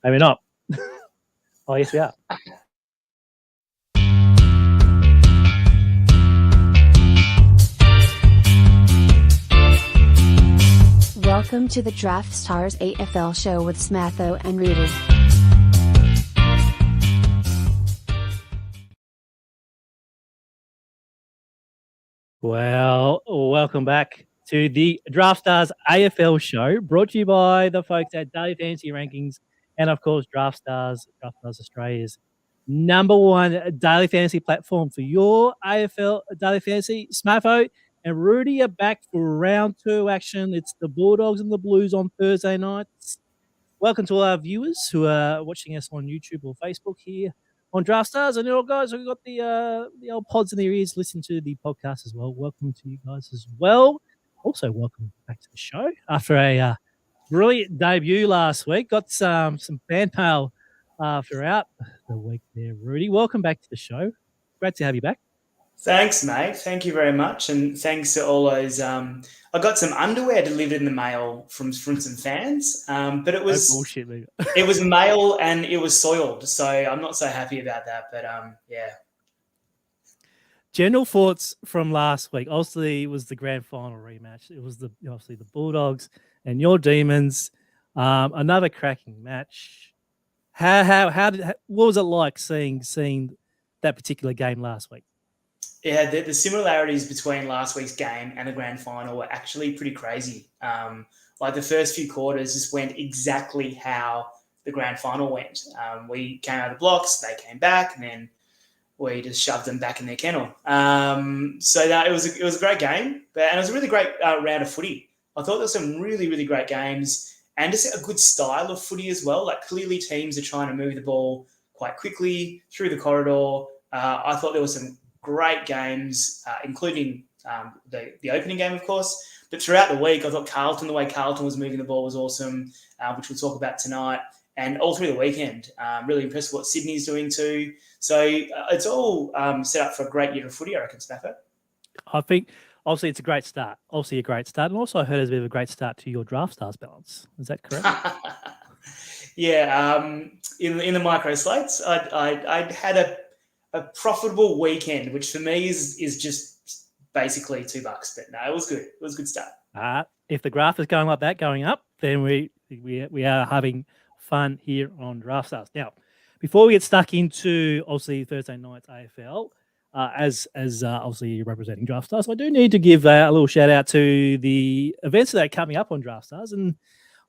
Maybe not. Oh, yes, we are. Welcome to the Draftstars AFL show with Smatho and Roody. Well, welcome back to the Draftstars AFL show, brought to you by the folks at Daily Fantasy Rankings and, of course, Draftstars Australia's #1 daily fantasy platform for your AFL daily fantasy. Smatho and Roody are back for round 2 action. It's the Bulldogs and the Blues on Thursday nights. Welcome to all our viewers who are watching us on YouTube or Facebook here on Draftstars. And all guys who've got the old pods in their ears, listen to the podcast as well. Welcome to you guys as well. Also, welcome back to the show after a brilliant debut last week. Got some fan mail throughout the week there, Roody. Welcome back to the show. Great to have you back. Thanks, mate. Thank you very much. And thanks to all those. I got some underwear delivered in the mail from some fans, but it was bullshit, man. It was mail and it was soiled. So I'm not so happy about that. But yeah. General thoughts from last week. Obviously, it was the grand final rematch. It was obviously the Bulldogs and your Demons. Another cracking match. What was it like seeing that particular game last week? Yeah, the similarities between last week's game and the grand final were actually pretty crazy. Like the first few quarters just went exactly how the grand final went. We came out of the blocks, they came back, and then we just shoved them back in their kennel. So that it was a great game, and it was a really great round of footy. I thought there were some really, really great games and just a good style of footy as well. Like clearly teams are trying to move the ball quite quickly through the corridor. I thought there were some great games, including the opening game, of course. But throughout the week, I thought the way Carlton was moving the ball was awesome, which we'll talk about tonight. And all through the weekend, really impressed with what Sydney's doing too. So it's all set up for a great year of footy, I reckon, Smatho. I think, obviously, it's a great start. Obviously, a great start. And also, I heard it's a bit of a great start to your Draftstars balance. Is that correct? Yeah. In the micro slates, I had a profitable weekend, which for me is just basically $2. But no, it was good. It was a good start. If the graph is going like that, going up, then we are having fun here on Draftstars. Now, before we get stuck into obviously Thursday night's AFL, as obviously you're representing Draftstars, I do need to give a little shout out to the events that are coming up on Draftstars, and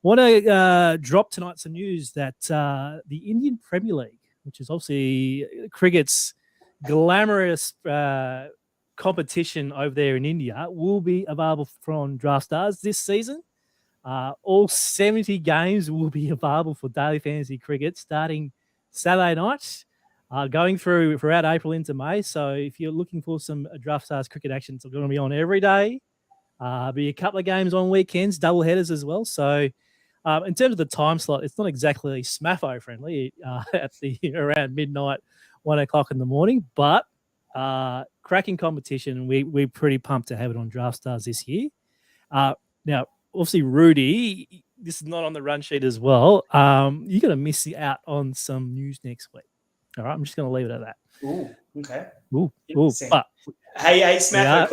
want to drop tonight some news that the Indian Premier League, which is obviously cricket's glamorous competition over there in India, will be available from Draftstars this season. All 70 games will be available for daily fantasy cricket starting Saturday night, going throughout April into May. So if you're looking for some Draftstars cricket action, it's going to be on every day. Be a couple of games on weekends, double headers as well. So in terms of the time slot, it's not exactly Smatho friendly at around midnight, 1 o'clock in the morning, but cracking competition, and we're pretty pumped to have it on Draftstars this year. Now, obviously, Roody, this is not on the run sheet as well. You're going to miss out on some news next week. All right, I'm just going to leave it at that. Ooh, okay. Ooh. But, hey, Smatho,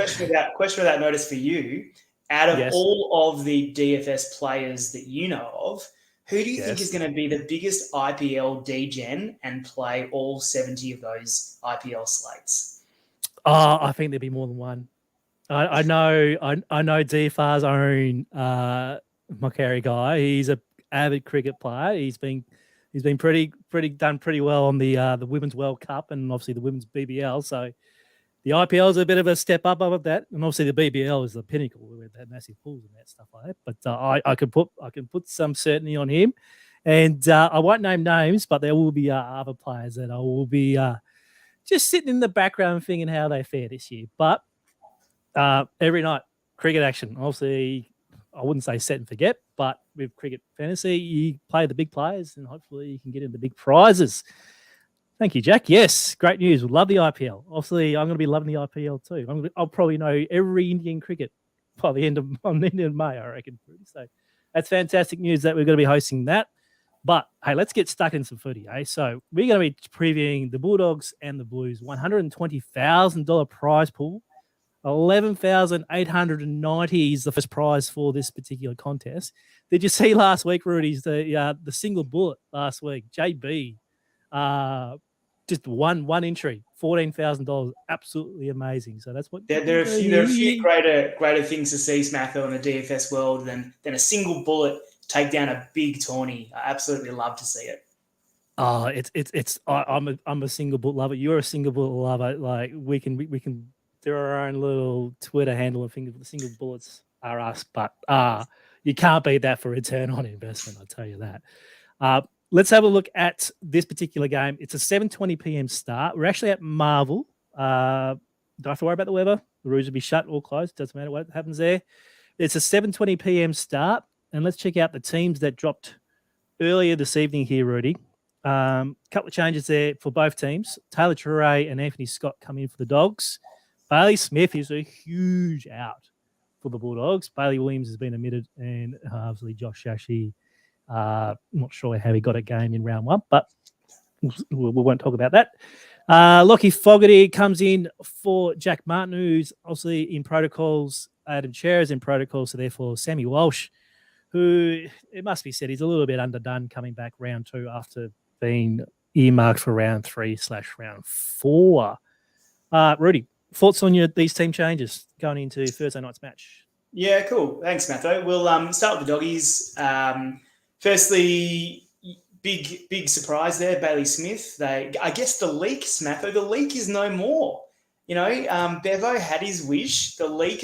question without notice for you. Out of all of the DFS players that you know of, who do you think is going to be the biggest IPL degen and play all 70 of those IPL slates? I think there'd be more than one. I know DFR's own Macquarie guy. He's an avid cricket player. He's been done pretty well on the Women's World Cup and obviously the Women's BBL. So the IPL is a bit of a step up of that, and obviously the BBL is the pinnacle with that massive pools and that stuff like that. But I can put some certainty on him, and I won't name names, but there will be other players that I will be just sitting in the background thinking how they fare this year. But every night cricket action, obviously, I wouldn't say set and forget, but with cricket fantasy, you play the big players, and hopefully you can get into big prizes. Thank you, Jack. Yes, great news. We love the IPL. Obviously, I'm going to be loving the IPL too. I'll probably know every Indian cricket on the end of May, I reckon. So that's fantastic news that we're going to be hosting that. But hey, let's get stuck in some footy, eh? So we're going to be previewing the Bulldogs and the Blues, $120,000 prize pool. 11,890 is the first prize for this particular contest. Did you see last week, Rudy, the single bullet last week? JB, just one entry, $14,000, absolutely amazing. So that's what there are a few greater things to see, Smatho, in the DFS world than a single bullet take down a big tourney. I absolutely love to see it. Oh, I'm a single bullet lover. You're a single bullet lover. Like we can do our own little Twitter handle and the single bullets are us, but you can't beat that for return on investment. I'll tell you that. Let's have a look at this particular game. It's a 7:20 p.m. start. We're actually at Marvel. Don't have to worry about the weather. The roofs will be shut or closed. Doesn't matter what happens there. It's a 7:20 p.m. start, and let's check out the teams that dropped earlier this evening here, Rudy. Couple of changes there for both teams. Taylor Toure and Anthony Scott come in for the Dogs. Bailey Smith is a huge out for the Bulldogs. Bailey Williams has been omitted, and obviously Josh Shashi. Not sure how he got a game in round one, but we won't talk about that. Lockie Fogarty comes in for Jack Martin, who's obviously in protocols. Adam Chair is in protocols, so therefore Sammy Walsh, who it must be said he's a little bit underdone coming back round 2 after being earmarked for round 3/round 4. Rudy, thoughts on these team changes going into Thursday night's match? Yeah, cool. Thanks, Matho. We'll start with the Doggies. Firstly, big surprise there, Bailey Smith. I guess the leak, Smatho, the leak is no more. You know, Bevo had his wish. The leak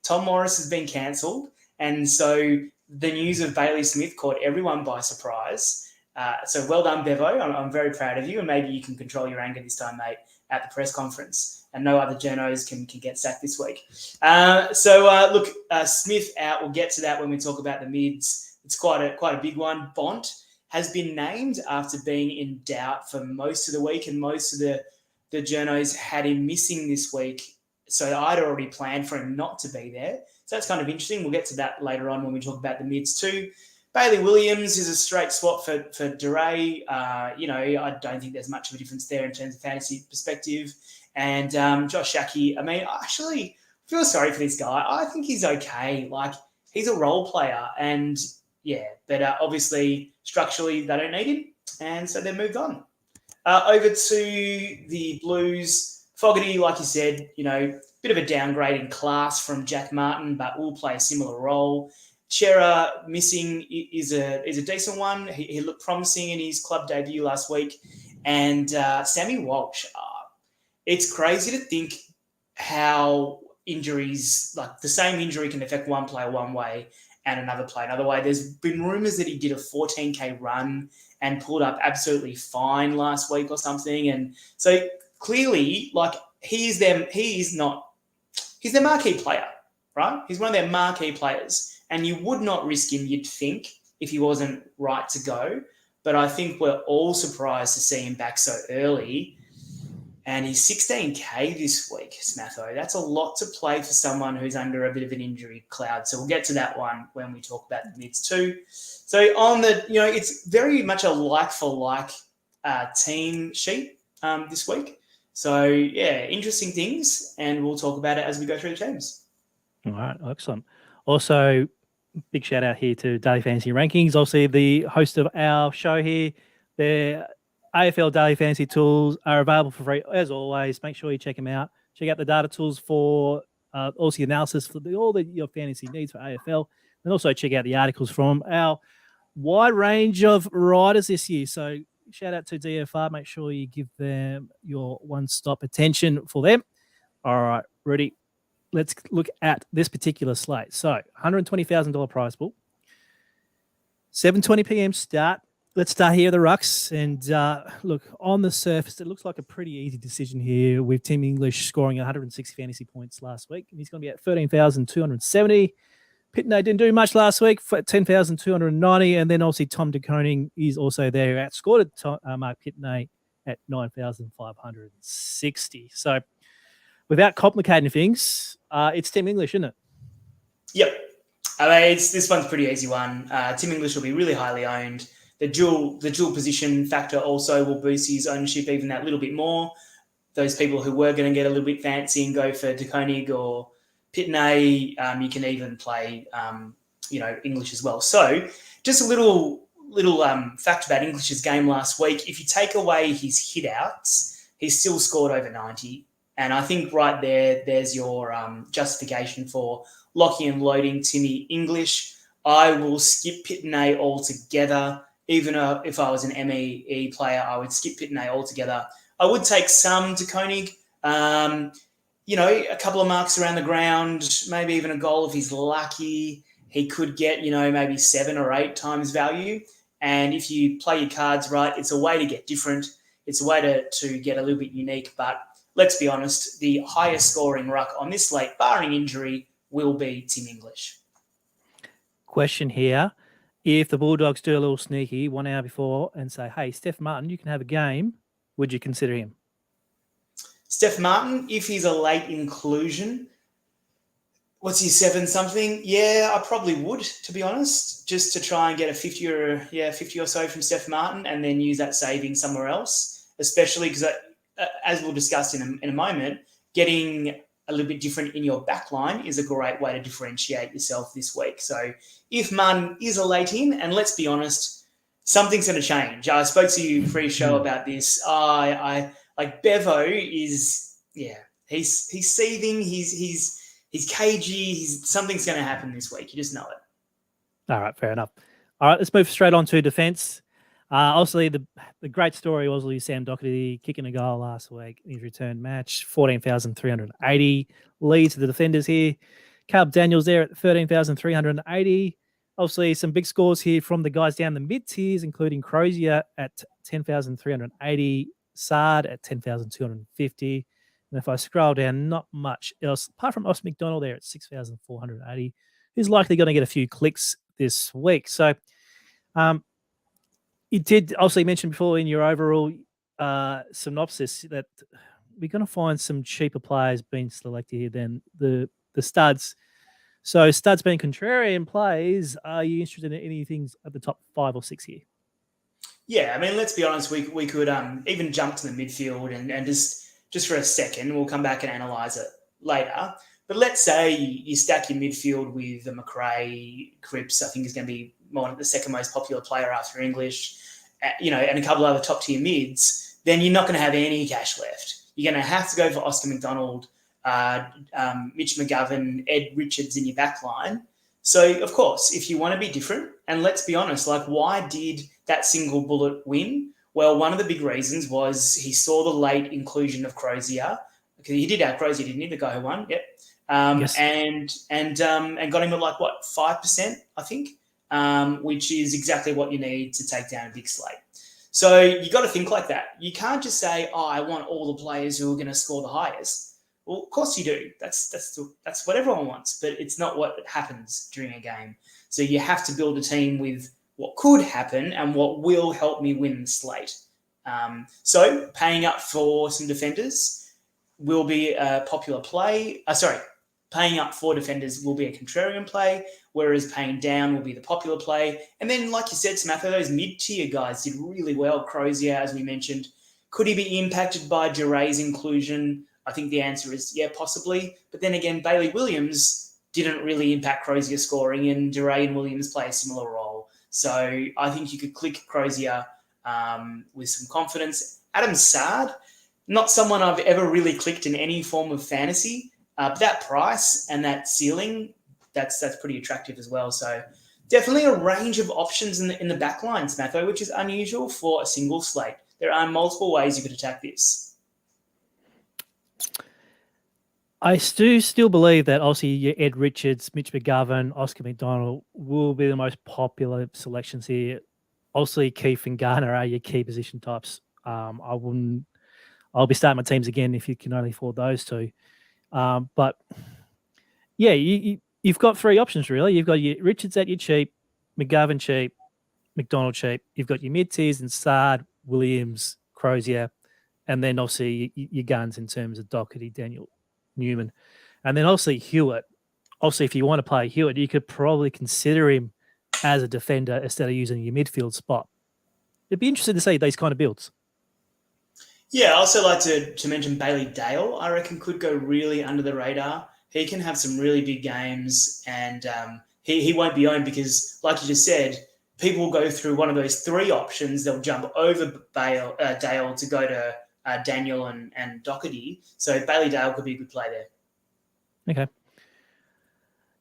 Tom Morris has been cancelled. And so the news of Bailey Smith caught everyone by surprise. So well done, Bevo. I'm very proud of you. And maybe you can control your anger this time, mate, at the press conference. And no other journos can get sacked this week. Look, Smith out. We'll get to that when we talk about the mids. It's quite a big one. Bont has been named after being in doubt for most of the week, and most of the journos had him missing this week. So I'd already planned for him not to be there. So that's kind of interesting. We'll get to that later on when we talk about the mids too. Bailey Williams is a straight swap for Duray. I don't think there's much of a difference there in terms of fantasy perspective. And Josh Shackey, I mean, I actually feel sorry for this guy. I think he's okay. Like, he's a role player, and yeah, but obviously structurally they don't need him, and so they've moved on. Over to the Blues. Fogarty, like you said, bit of a downgrade in class from Jack Martin, but will play a similar role. Chera missing is a decent one. He looked promising in his club debut last week. And Sammy Walsh, it's crazy to think how injuries, like the same injury can affect one player one way and another player another way. There's been rumours that he did a 14K run and pulled up absolutely fine last week or something. And so clearly, like, he's their marquee player, right? He's one of their marquee players. And you would not risk him, you'd think, if he wasn't right to go. But I think we're all surprised to see him back so early. And he's 16K this week, Smatho. That's a lot to play for someone who's under a bit of an injury cloud. So we'll get to that one when we talk about the mids too. So on it's very much a like-for-like team sheet this week. So, yeah, interesting things. And we'll talk about it as we go through the teams. All right, excellent. Also, big shout out here to Daily Fantasy Rankings. Also, the host of our show here. Their AFL Daily Fantasy tools are available for free, as always. Make sure you check them out. Check out the data tools for also the analysis for all your fantasy needs for AFL. And also check out the articles from our wide range of writers this year. So shout out to DFR. Make sure you give them your one-stop attention for them. All right, Rudy. Let's look at this particular slate. So, $120,000 prize pool. 7:20 p.m. start. Let's start here at the Rucks. And look, on the surface, it looks like a pretty easy decision here with Tim English scoring 160 fantasy points last week. And he's going to be at 13,270. Pitney didn't do much last week for 10,290. And then obviously Tom DeConing is also there, who outscored Mark Pitney at 9,560. So, without complicating things, it's Tim English, isn't it? Yep. I mean, this one's a pretty easy one. Tim English will be really highly owned. The dual position factor also will boost his ownership even that little bit more. Those people who were going to get a little bit fancy and go for De Koning or Pitney, you can even play, English as well. So just a little fact about English's game last week. If you take away his hit-outs, he's still scored over 90. And I think right there's your justification for locking and loading Timmy English. I will skip Pitney altogether. Even if I was an MEE player, I would skip Pitney altogether. I would take some De Koning, a couple of marks around the ground, maybe even a goal if he's lucky. He could get, maybe 7 or 8 times value. And if you play your cards right, it's a way to get different. It's a way to get a little bit unique. But let's be honest, the highest scoring ruck on this slate, barring injury, will be Tim English. Question here. If the Bulldogs do a little sneaky 1 hour before and say, hey, Steph Martin, you can have a game, would you consider him? Steph Martin, if he's a late inclusion, what's he, 7-something? Yeah, I probably would, to be honest, just to try and get a 50 or so from Steph Martin and then use that saving somewhere else, especially because, as we'll discuss in a moment, getting a little bit different in your back line is a great way to differentiate yourself this week. So if Martin is a late in, and let's be honest, something's going to change. I spoke to you pre-show about this. I like Bevo is, he's seething. He's cagey. Something's going to happen this week. You just know it. All right, fair enough. All right, let's move straight on to defence. Obviously, the great story was Sam Doherty kicking a goal last week in his return match, 14,380 leads to the defenders here. Caleb Daniels there at 13,380. Obviously, some big scores here from the guys down the mid-tiers, including Crozier at 10,380, Sard at 10,250. And if I scroll down, not much else, apart from Os McDonald there at 6,480, who's likely going to get a few clicks this week. So, you did obviously mention before in your overall synopsis that we're going to find some cheaper players being selected here than the studs. So studs being contrarian plays, are you interested in anything at the top 5 or 6 here? Yeah, I mean, let's be honest, we could even jump to the midfield and just for a second, we'll come back and analyse it later. But let's say you stack your midfield with the McRae, Cripps, I think is going to be the second most popular player after English, and a couple of other top-tier mids, then you're not going to have any cash left. You're going to have to go for Oscar McDonald, Mitch McGovern, Ed Richards in your back line. So, of course, if you want to be different, and let's be honest, why did that single bullet win? Well, one of the big reasons was he saw the late inclusion of Crozier, because he did out Crozier, didn't he, the guy who won? Yep. Yes. And got him at 5%, I think, which is exactly what you need to take down a big slate. So you got to think like that. You can't just say, I want all the players who are going to score the highest. Well, of course you do. That's what everyone wants, but it's not what happens during a game. So you have to build a team with what could happen and what will help me win the slate. So paying up for some defenders will be a popular play. Paying up for defenders will be a contrarian play, whereas paying down will be the popular play. And then, like you said, Smatho, those mid-tier guys did really well. Crozier, as we mentioned, could he be impacted by Duray's inclusion? I think the answer is yeah, possibly. But then again, Bailey Williams didn't really impact Crozier scoring, and Duray and Williams play a similar role. So I think you could click Crozier with some confidence. Adam Sard, not someone I've ever really clicked in any form of fantasy. But that price and that ceiling, that's pretty attractive as well. So definitely a range of options in the back line, Smatho, which is unusual for a single slate. There are multiple ways you could attack this. I still believe that obviously your Ed Richards, Mitch McGovern, Oscar McDonald will be the most popular selections here. Obviously, Keith and Garner are your key position types. I'll be starting my teams again if you can only afford those two. But yeah, you've got 3 options really. You've got your Richards at your cheap, McGovern cheap, McDonald cheap. You've got your mid-tiers and Sard, Williams, Crozier, and then obviously your guns in terms of Doherty, Daniel, Newman. And then obviously Hewitt. Obviously, if you want to play Hewitt, you could probably consider him as a defender instead of using your midfield spot. it'd be interesting to see these kind of builds. Yeah, I also like to mention Bailey Dale. I reckon could go really under the radar. He can have some really big games, and he won't be owned because, like you just said, people will go through one of those three options. They'll jump over Dale to go to Daniel and Doherty. So Bailey Dale could be a good play there. Okay.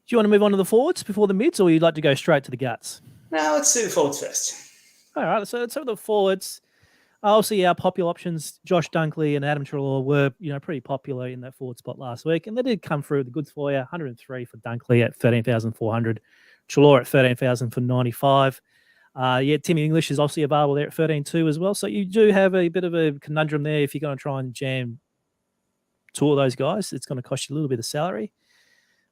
Do you want to move on to the forwards before the mids, or you'd like to go straight to the guts? No, let's do the forwards first. All right, so let's have the forwards. Obviously, our popular options, Josh Dunkley and Adam Treloar, were pretty popular in that forward spot last week, and they did come through the goods for you. 103 for Dunkley at 13,400, Treloar at 13,000 for 95. Timmy English is obviously available there at 13.2 as well. So you do have a bit of a conundrum there if you're going to try and jam two of those guys. It's going to cost you a little bit of salary.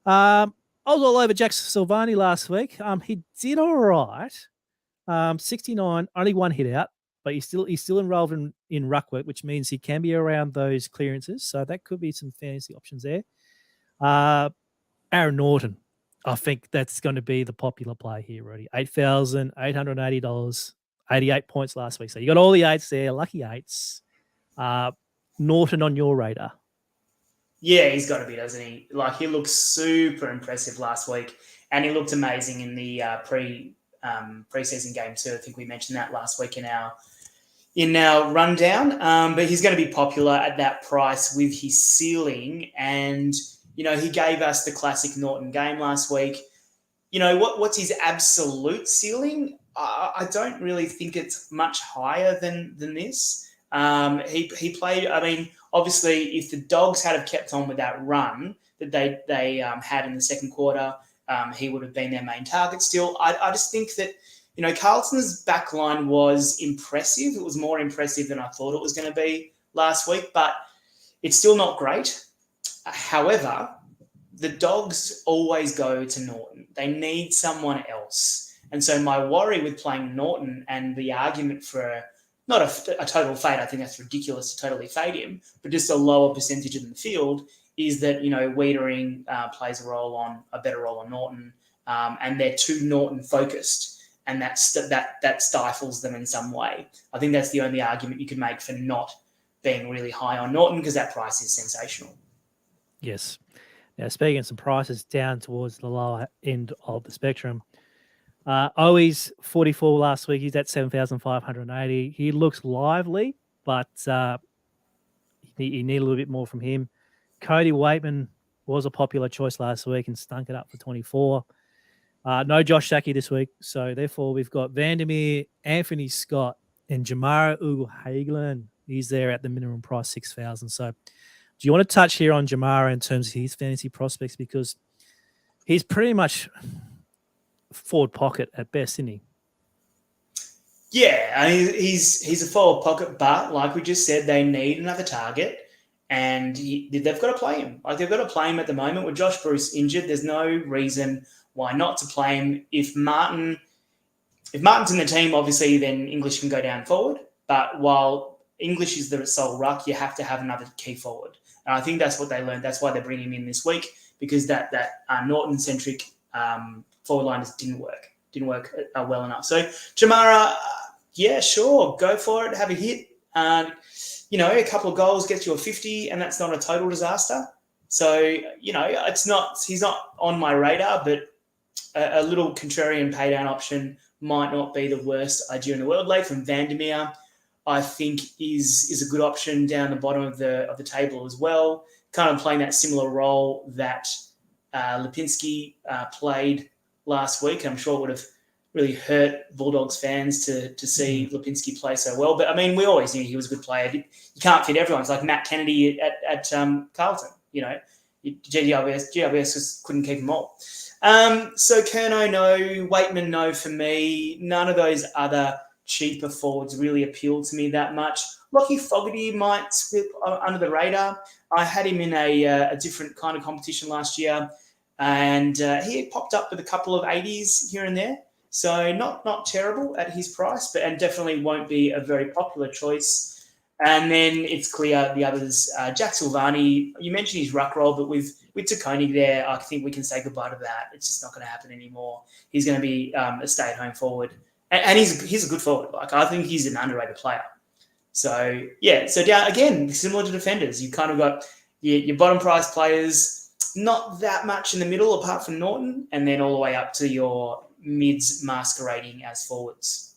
I was all over Jack Silvani last week. He did all right. 69, only one hit out, but he's still enrolled in ruck work, which means he can be around those clearances. So that could be some fantasy options there. Aaron Norton, I think that's going to be the popular play here, Roody. $8,880, 88 points last week. So you got all the eights there, lucky eights. Norton on your radar. Yeah, he's got to be, doesn't he? Like, he looked super impressive last week, and he looked amazing in the preseason game too. I think we mentioned that last week in our rundown. But he's going to be popular at that price with his ceiling, and he gave us the classic Norton game last week. What's his absolute ceiling? I don't really think it's much higher than this. He played. I mean, obviously, if the Dogs had have kept on with that run that they had in the second quarter, he would have been their main target still. I just think that, Carlton's back line was impressive. It was more impressive than I thought it was going to be last week, but it's still not great. However, the Dogs always go to Norton. They need someone else. And so my worry with playing Norton and the argument for not a total fade, I think that's ridiculous to totally fade him, but just a lower percentage in the field is that, Wiedering plays a better role on Norton, and they're too Norton focused, and that stifles them in some way. I think that's the only argument you could make for not being really high on Norton, because that price is sensational. Yes. Now, speaking of some prices down towards the lower end of the spectrum, Owies 44 last week. He's at 7,580. He looks lively, but you need a little bit more from him. Cody Waitman was a popular choice last week and stunk it up for 24. No Josh Saki this week, so therefore we've got Vandermeer, Anthony Scott, and Jamara Ugle-Hagelin. He's there at the minimum price, 6,000. So do you want to touch here on Jamara in terms of his fantasy prospects? Because he's pretty much forward pocket at best, isn't he? Yeah, I mean, he's a forward pocket, but like we just said, they need another target, and they've got to play him. Like, they've got to play him at the moment. With Josh Bruce injured, there's no reason why not to play him. If Martin's in the team, obviously, then English can go down forward. But while English is the sole ruck, you have to have another key forward. And I think that's what they learned. That's why they're bringing him in this week, because that Norton-centric forward line just didn't work well enough. So Jamara, yeah, sure, go for it, have a hit. A couple of goals gets you a 50, and that's not a total disaster. So, he's not on my radar, but a little contrarian pay down option might not be the worst idea in the world. Latham Vandermeer, I think, is a good option down the bottom of the table as well, kind of playing that similar role that Lipinski played last week. I'm sure it would have really hurt Bulldogs fans to see Lipinski play so well. But, I mean, we always knew he was a good player. You can't fit everyone. It's like Matt Kennedy at Carlton. GWS just couldn't keep them all. So Kerno, no. Waitman, no for me. None of those other cheaper forwards really appeal to me that much. Lockie Fogarty might slip under the radar. I had him in a different kind of competition last year, and he popped up with a couple of 80s here and there. So not terrible at his price, and definitely won't be a very popular choice. And then it's clear the others. Jack Silvani, you mentioned his ruck role, but with Taccone there, I think we can say goodbye to that. It's just not going to happen anymore. He's going to be a stay-at-home forward and he's a good forward. Like, I think he's an underrated player. So, yeah. So, down again, similar to defenders, you kind of got your bottom price players, not that much in the middle apart from Norton, and then all the way up to your mids masquerading as forwards.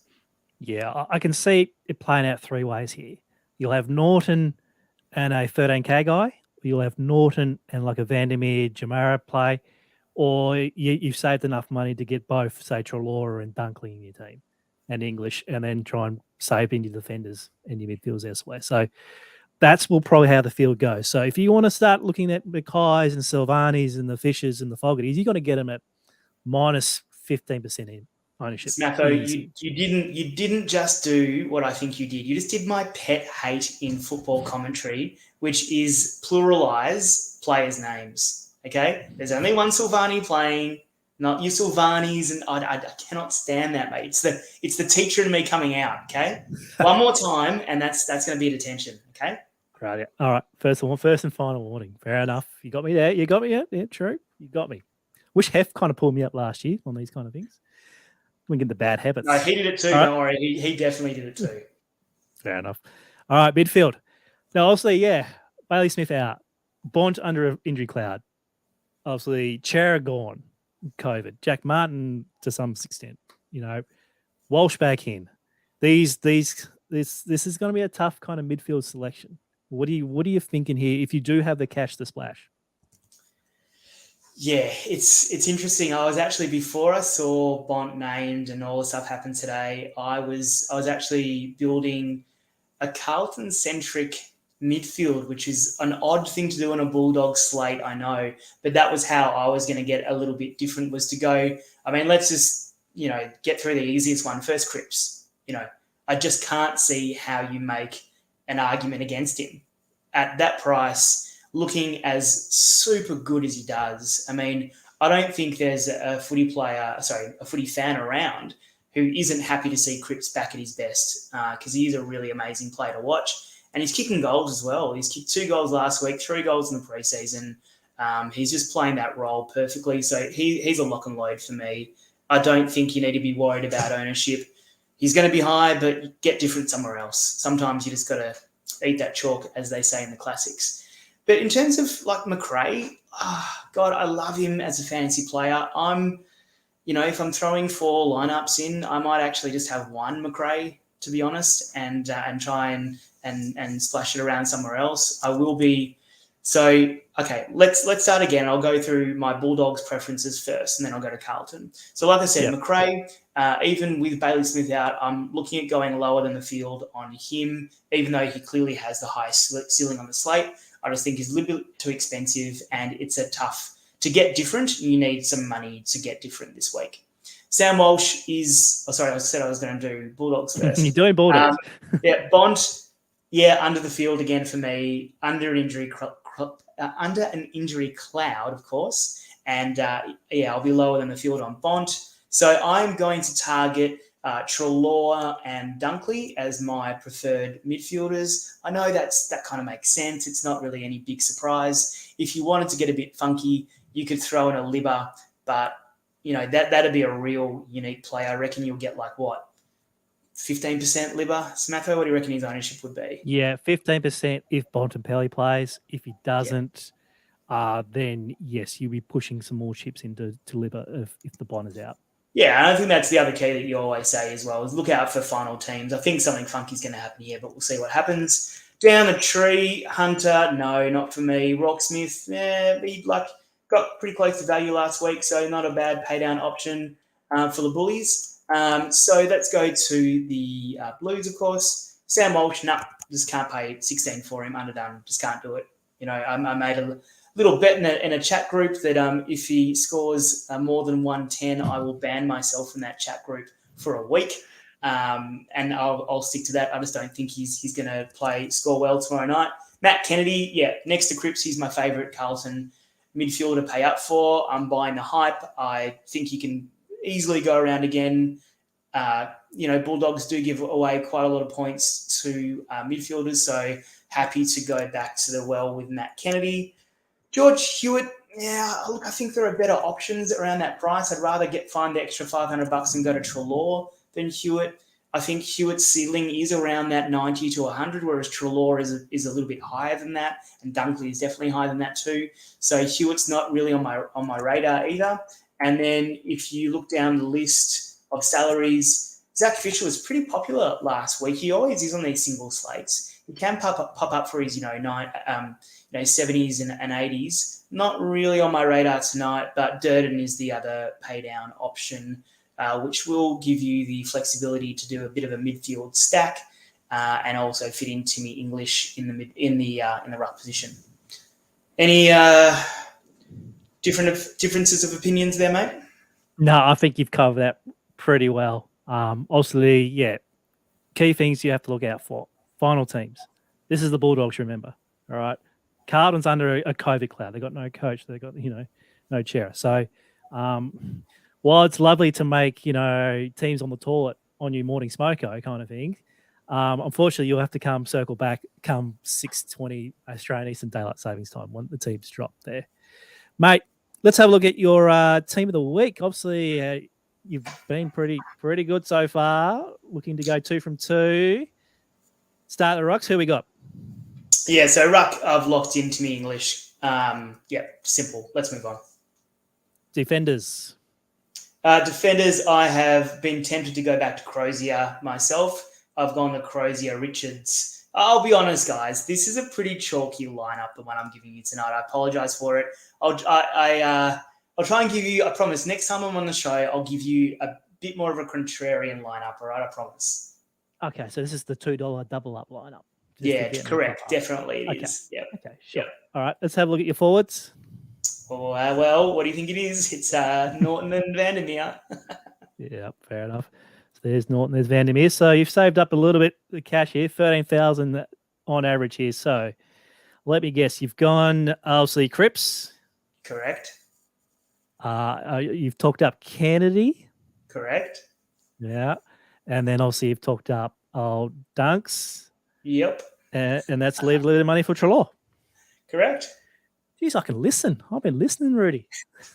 Yeah, I can see it playing out three ways here. You'll have Norton and a 13K guy. You'll have Norton and like a Vandermeer Jamara play, or you've saved enough money to get both, say, Treloar and Dunkley in your team and English, and then try and save in your defenders and your midfielders elsewhere. So that's probably how the field goes. So if you want to start looking at Mackay's and Silvani's and the Fishers and the Fogartys, you're going to get them at minus 15% in ownership. Smatho, you didn't just do what I think you did. You just did my pet hate in football commentary, which is pluralize players' names. Okay, there's only one Silvani playing, not your Silvanis, and I cannot stand that, mate. It's the teacher in me coming out. Okay, one more time, and that's going to be a detention. Okay. Right. All right. First and final warning. Fair enough. You got me there. You got me. Yeah, true. You got me. Wish Hef kind of pulled me up last year on these kind of things. We get the bad habits. No, he did it too. All don't worry. He definitely did it too. Fair enough. All right, midfield. Now, obviously, yeah, Bailey Smith out. Bont under an injury cloud. Obviously, Chera gone. COVID. Jack Martin to some extent. Walsh back in. This is going to be a tough kind of midfield selection. What are you thinking here if you do have the cash to splash? Yeah, it's interesting. I was actually, before I saw Bont named and all the stuff happened today, I was actually building a Carlton-centric midfield, which is an odd thing to do on a Bulldogs slate, I know. But that was how I was going to get a little bit different, was to go, let's just, get through the easiest one. First, Cripps. I just can't see how you make an argument against him at that price, looking as super good as he does. I don't think there's a footy fan around who isn't happy to see Cripps back at his best, because he is a really amazing player to watch. And he's kicking goals as well. He's kicked 2 goals last week, 3 goals in the preseason. He's just playing that role perfectly. So he's a lock and load for me. I don't think you need to be worried about ownership. He's going to be high, but get different somewhere else. Sometimes you just got to eat that chalk, as they say in the classics. But in terms of like McRae, God, I love him as a fantasy player. If I'm throwing 4 lineups in, I might actually just have one McRae, to be honest, and try and splash it around somewhere else. I will be. So, okay, let's start again. I'll go through my Bulldogs preferences first, and then I'll go to Carlton. So, like I said, McRae, even with Bailey Smith out, I'm looking at going lower than the field on him, even though he clearly has the highest ceiling on the slate. I just think he's a little bit too expensive, and it's to get different. You need some money to get different this week. Sam Walsh is. I said I was going to do Bulldogs first. You're doing Bulldogs. Bont. Yeah, under the field again for me. Under an injury cloud, of course, and I'll be lower than the field on Bont. So I'm going to target Treloar and Dunkley as my preferred midfielders. I know that kind of makes sense. It's not really any big surprise. If you wanted to get a bit funky, you could throw in a Libba, but that'd be a real unique play. I reckon you'll get 15% Libba. Smatho, what do you reckon his ownership would be? Yeah, 15% if Bontempelli plays. If he doesn't, then yes, you'll be pushing some more chips into Libba if the Bont is out. Yeah, and I think that's the other key that you always say as well, is look out for final teams. I think something funky is going to happen here, but we'll see what happens. Down the tree, Hunter, no, not for me. Rocksmith, he got pretty close to value last week, so not a bad pay down option for the Bullies. So let's go to the Blues, of course. Sam Walsh, just can't pay 16 for him, underdone, just can't do it. I made a little bet in a chat group that if he scores more than 110, I will ban myself from that chat group for a week. And I'll stick to that. I just don't think he's going to score well tomorrow night. Matt Kennedy, next to Cripps, he's my favourite Carlton midfielder to pay up for. I'm buying the hype. I think he can easily go around again. Bulldogs do give away quite a lot of points to midfielders, so happy to go back to the well with Matt Kennedy. George Hewitt, I think there are better options around that price. I'd rather find the extra $500 and go to Treloar than Hewitt. I think Hewitt's ceiling is around that 90 to 100, whereas Treloar is a little bit higher than that, and Dunkley is definitely higher than that too. So Hewitt's not really on my radar either. And then if you look down the list of salaries, Zach Fisher was pretty popular last week. He always is on these single slates. He can pop up for his 70s and 80s. Not really on my radar tonight, but Durden is the other pay down option, which will give you the flexibility to do a bit of a midfield stack and also fit in Timmy English in the ruck position. Any differences of opinions there, mate? No, I think you've covered that pretty well. Obviously, yeah, key things you have to look out for. Final teams. This is the Bulldogs, remember. All right. Carlton's under a COVID cloud. They've got no coach. They've got, no chair. So while it's lovely to make, teams on the toilet on your morning smoko kind of thing, unfortunately, you'll have to circle back come 6:20 Australian Eastern Daylight Savings Time when the teams drop there. Mate, let's have a look at your team of the week. Obviously, you've been pretty good so far. Looking to go 2 from 2. Start the rocks. Who we got? Yeah, so ruck, I've locked in Timmy English. Simple. Let's move on. Defenders. Defenders, I have been tempted to go back to Crozier myself. I've gone to Crozier, Richards. I'll be honest, guys. This is a pretty chalky lineup, the one I'm giving you tonight. I apologize for it. I'll try and give you, I promise, next time I'm on the show, I'll give you a bit more of a contrarian lineup, all right? I promise. Okay, so this is the $2 double up lineup. Yeah, correct. Definitely it is. Yep. Okay, sure. Yep. All right, let's have a look at your forwards. Oh, well, what do you think it is? It's Norton and Vandermeer. Yeah, fair enough. So there's Norton, there's Vandermeer. So you've saved up a little bit of cash here, 13,000 on average here. So let me guess, you've gone obviously Cripps. Correct. You've talked up Kennedy. Correct. Yeah. And then obviously you've talked up Dunks. Yep. And that's leave a little bit of money for Treloar. Correct. Jeez, I can listen. I've been listening, Rudy.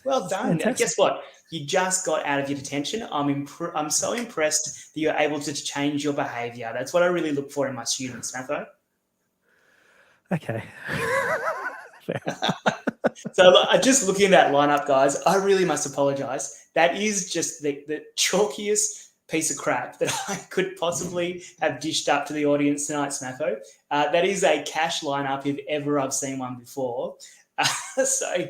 Well done. Guess what? You just got out of your detention. I'm so impressed that you're able to change your behaviour. That's what I really look for in my students, Smatho. Okay. So just looking at that lineup, guys, I really must apologise. That is just the chalkiest piece of crap that I could possibly have dished up to the audience tonight, Smatho. That is a cash lineup if ever I've seen one before. So,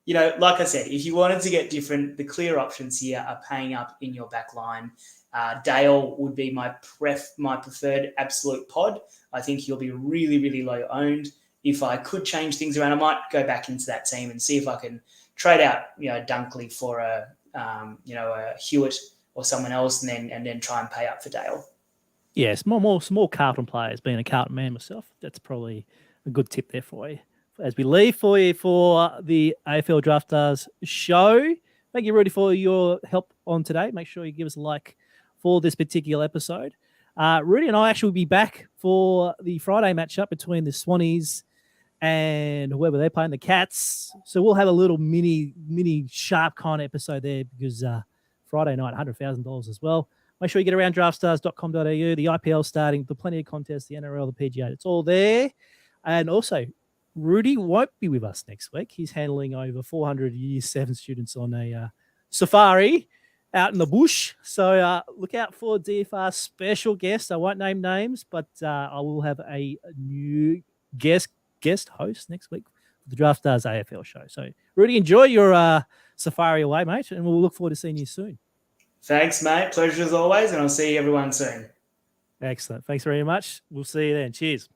like I said, if you wanted to get different, the clear options here are paying up in your back line. Dale would be my preferred absolute pod. I think he'll be really, really low owned. If I could change things around, I might go back into that team and see if I can trade out, Dunkley for a Hewitt or someone else, and then try and pay up for Dale. Yeah, small Carlton players. Being a Carlton man myself, that's probably a good tip there for you. As we leave for you for the AFL Draftstars show, thank you, Rudy, for your help on today. Make sure you give us a like for this particular episode. Rudy and I actually will be back for the Friday matchup between the Swannies and whoever they're playing, the Cats. So we'll have a little mini sharp kind of episode there because Friday night, $100,000 as well. Make sure you get around draftstars.com.au. The IPL starting, the plenty of contests, the NRL, the PGA, it's all there. And also, Rudy won't be with us next week. He's handling over 400 Year 7 students on a safari out in the bush. So look out for DFR special guests. I won't name names, but I will have a new guest host next week for the Draftstars AFL show. So, Rudy, enjoy your safari away, mate, and we'll look forward to seeing you soon. Thanks, mate. Pleasure as always, and I'll see everyone soon. Excellent. Thanks very much. We'll see you then. Cheers.